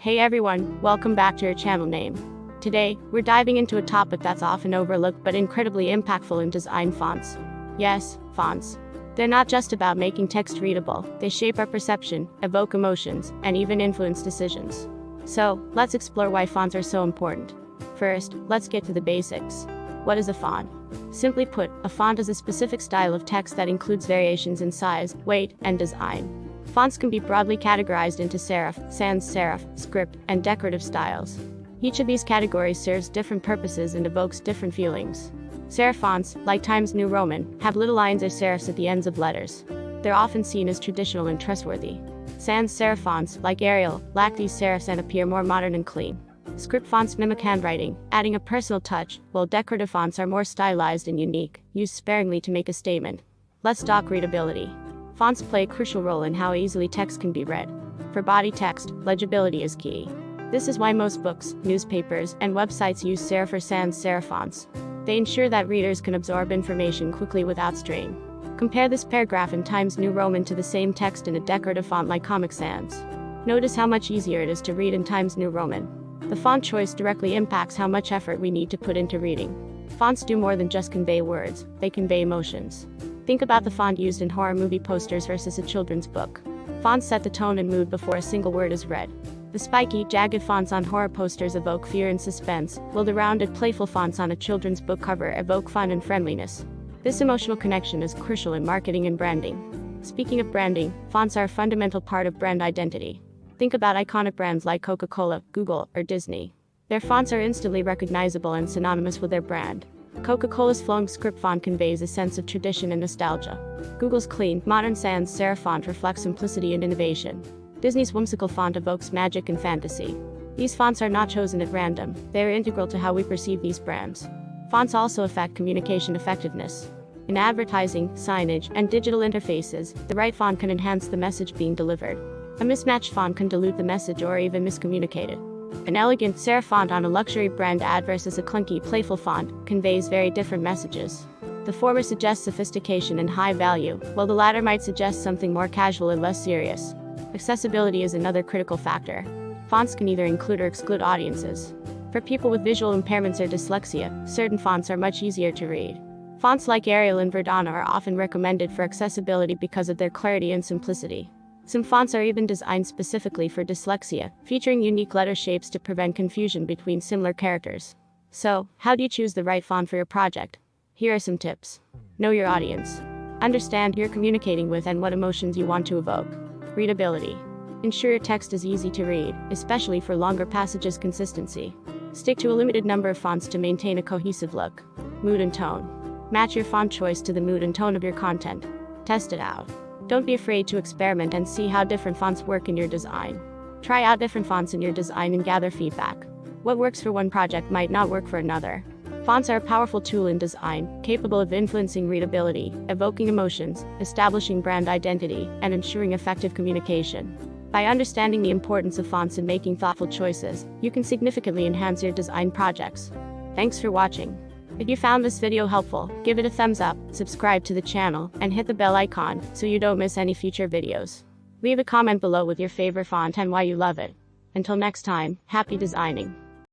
Hey everyone, welcome back to your channel name. Today, we're diving into a topic that's often overlooked but incredibly impactful in design: fonts. Yes, fonts. They're not just about making text readable, they shape our perception, evoke emotions, and even influence decisions. So, let's explore why fonts are so important. First, let's get to the basics. What is a font? Simply put, a font is a specific style of text that includes variations in size, weight, and design. Fonts can be broadly categorized into serif, sans serif, script, and decorative styles. Each of these categories serves different purposes and evokes different feelings. Serif fonts, like Times New Roman, have little lines or serifs at the ends of letters. They're often seen as traditional and trustworthy. Sans serif fonts, like Arial, lack these serifs and appear more modern and clean. Script fonts mimic handwriting, adding a personal touch, while decorative fonts are more stylized and unique, used sparingly to make a statement. Let's talk readability. Fonts play a crucial role in how easily text can be read. For body text, legibility is key. This is why most books, newspapers, and websites use serif or sans serif fonts. They ensure that readers can absorb information quickly without strain. Compare this paragraph in Times New Roman to the same text in a decorative font like Comic Sans. Notice how much easier it is to read in Times New Roman. The font choice directly impacts how much effort we need to put into reading. Fonts do more than just convey words, they convey emotions. Think about the font used in horror movie posters versus a children's book. Fonts set the tone and mood before a single word is read. The spiky, jagged fonts on horror posters evoke fear and suspense, while the rounded, playful fonts on a children's book cover evoke fun and friendliness. This emotional connection is crucial in marketing and branding. Speaking of branding, fonts are a fundamental part of brand identity. Think about iconic brands like Coca-Cola, Google, or Disney. Their fonts are instantly recognizable and synonymous with their brand. Coca-Cola's flowing script font conveys a sense of tradition and nostalgia. Google's clean, modern sans serif font reflects simplicity and innovation. Disney's whimsical font evokes magic and fantasy. These fonts are not chosen at random, they are integral to how we perceive these brands. Fonts also affect communication effectiveness. In advertising, signage, and digital interfaces, the right font can enhance the message being delivered. A mismatched font can dilute the message or even miscommunicate it. An elegant serif font on a luxury brand ad versus a clunky, playful font conveys very different messages. The former suggests sophistication and high value, while the latter might suggest something more casual and less serious. Accessibility is another critical factor. Fonts can either include or exclude audiences. For people with visual impairments or dyslexia, certain fonts are much easier to read. Fonts like Arial and Verdana are often recommended for accessibility because of their clarity and simplicity. Some fonts are even designed specifically for dyslexia, featuring unique letter shapes to prevent confusion between similar characters. So, how do you choose the right font for your project? Here are some tips. Know your audience. Understand who you're communicating with and what emotions you want to evoke. Readability. Ensure your text is easy to read, especially for longer passages. Consistency. Stick to a limited number of fonts to maintain a cohesive look. Mood and tone. Match your font choice to the mood and tone of your content. Test it out. Don't be afraid to experiment and see how different fonts work in your design. Try out different fonts in your design and gather feedback. What works for one project might not work for another. Fonts are a powerful tool in design, capable of influencing readability, evoking emotions, establishing brand identity, and ensuring effective communication. By understanding the importance of fonts and making thoughtful choices, you can significantly enhance your design projects. Thanks for watching. If you found this video helpful, give it a thumbs up, subscribe to the channel, and hit the bell icon so you don't miss any future videos. Leave a comment below with your favorite font and why you love it. Until next time, happy designing.